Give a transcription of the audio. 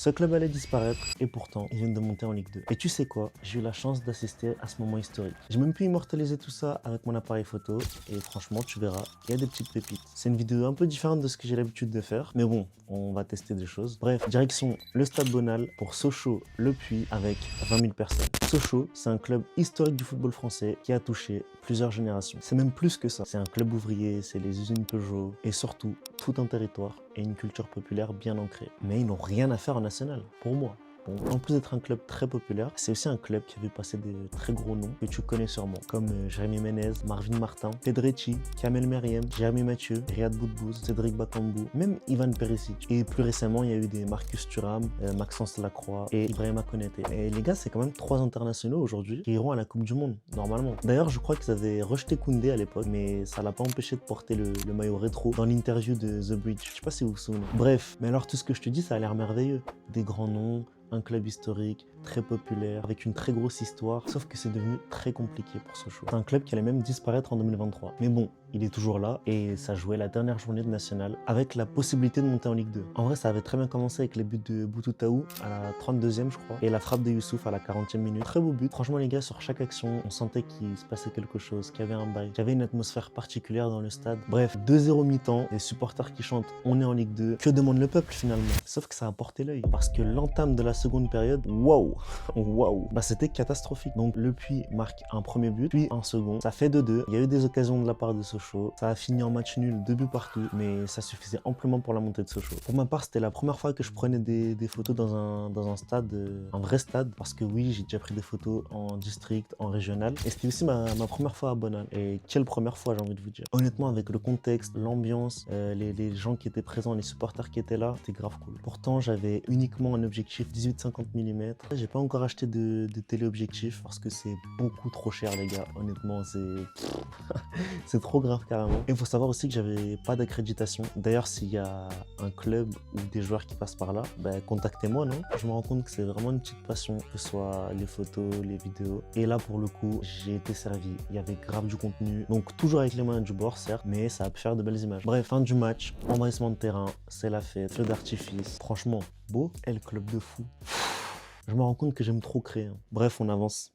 Ce club allait disparaître et pourtant, ils viennent de monter en Ligue 2. Et tu sais quoi? J'ai eu la chance d'assister à ce moment historique. J'ai même pu immortaliser tout ça avec mon appareil photo et franchement, tu verras, il y a des petites pépites. C'est une vidéo un peu différente de ce que j'ai l'habitude de faire, mais bon, on va tester des choses. Bref, direction le Stade Bonal pour Sochaux-Le Puy avec 20 000 personnes. Sochaux, c'est un club historique du football français qui a touché plusieurs générations. C'est même plus que ça. C'est un club ouvrier, c'est les usines Peugeot et surtout tout un territoire et une culture populaire bien ancrée. Mais ils n'ont rien à faire en national, pour moi. Bon, en plus d'être un club très populaire, c'est aussi un club qui a vu passer des très gros noms que tu connais sûrement, comme Jérémy Ménez, Marvin Martin, Pedrecci, Kamel Meriem, Jérémy Mathieu, Riyad Boudbouz, Cédric Bakambu, même Ivan Perisic. Et plus récemment, il y a eu des Marcus Thuram, Maxence Lacroix et Ibrahima Konaté. Et les gars, c'est quand même 3 internationaux aujourd'hui qui iront à la Coupe du Monde, normalement. D'ailleurs, je crois qu'ils avaient rejeté Koundé à l'époque, mais ça l'a pas empêché de porter le maillot rétro dans l'interview de The Bridge. Je sais pas si vous vous souvenez. Bref, mais alors tout ce que je te dis, ça a l'air merveilleux. Des grands noms, un club historique, très populaire, avec une très grosse histoire, sauf que c'est devenu très compliqué pour Sochaux. C'est un club qui allait même disparaître en 2023. Mais bon, il est toujours là et ça jouait la dernière journée de National avec la possibilité de monter en Ligue 2. En vrai, ça avait très bien commencé avec les buts de Boutoutaou à la 32e, je crois, et la frappe de Youssouf à la 40e minute. Très beau but. Franchement, les gars, sur chaque action, on sentait qu'il se passait quelque chose, qu'il y avait un bail, qu'il y avait une atmosphère particulière dans le stade. Bref, 2-0 mi-temps, les supporters qui chantent « On est en Ligue 2 ». Que demande le peuple finalement? Sauf que ça a porté l'œil parce que l'entame de la seconde période, waouh, waouh, bah c'était catastrophique. Donc Le Puy marque un premier but, puis un second. Ça fait 2-2. Il y a eu des occasions de la part de Sochaux. Ça a fini en match nul, 2 buts partout, mais ça suffisait amplement pour la montée de Sochaux. Pour ma part, c'était la première fois que je prenais des photos dans un stade, un vrai stade, parce que oui, j'ai déjà pris des photos en district, en régional, et c'était aussi ma première fois à Bonal. Et quelle première fois, j'ai envie de vous dire. Honnêtement, avec le contexte, l'ambiance, les gens qui étaient présents, les supporters qui étaient là, c'était grave cool. Pourtant, j'avais uniquement un objectif 18-50 mm. J'ai pas encore acheté de téléobjectif parce que c'est beaucoup trop cher, les gars. Honnêtement, c'est trop grave carrément. Et il faut savoir aussi que j'avais pas d'accréditation. D'ailleurs, s'il y a un club ou des joueurs qui passent par là, bah, contactez-moi, non? Je me rends compte que c'est vraiment une petite passion, que ce soit les photos, les vidéos. Et là, pour le coup, j'ai été servi. Il y avait grave du contenu. Donc, toujours avec les moyens du bord, certes, mais ça a pu faire de belles images. Bref, fin du match, envahissement de terrain, c'est la fête, feu d'artifice. Franchement, beau. Et le club de fou. Je me rends compte que j'aime trop créer. Bref, on avance.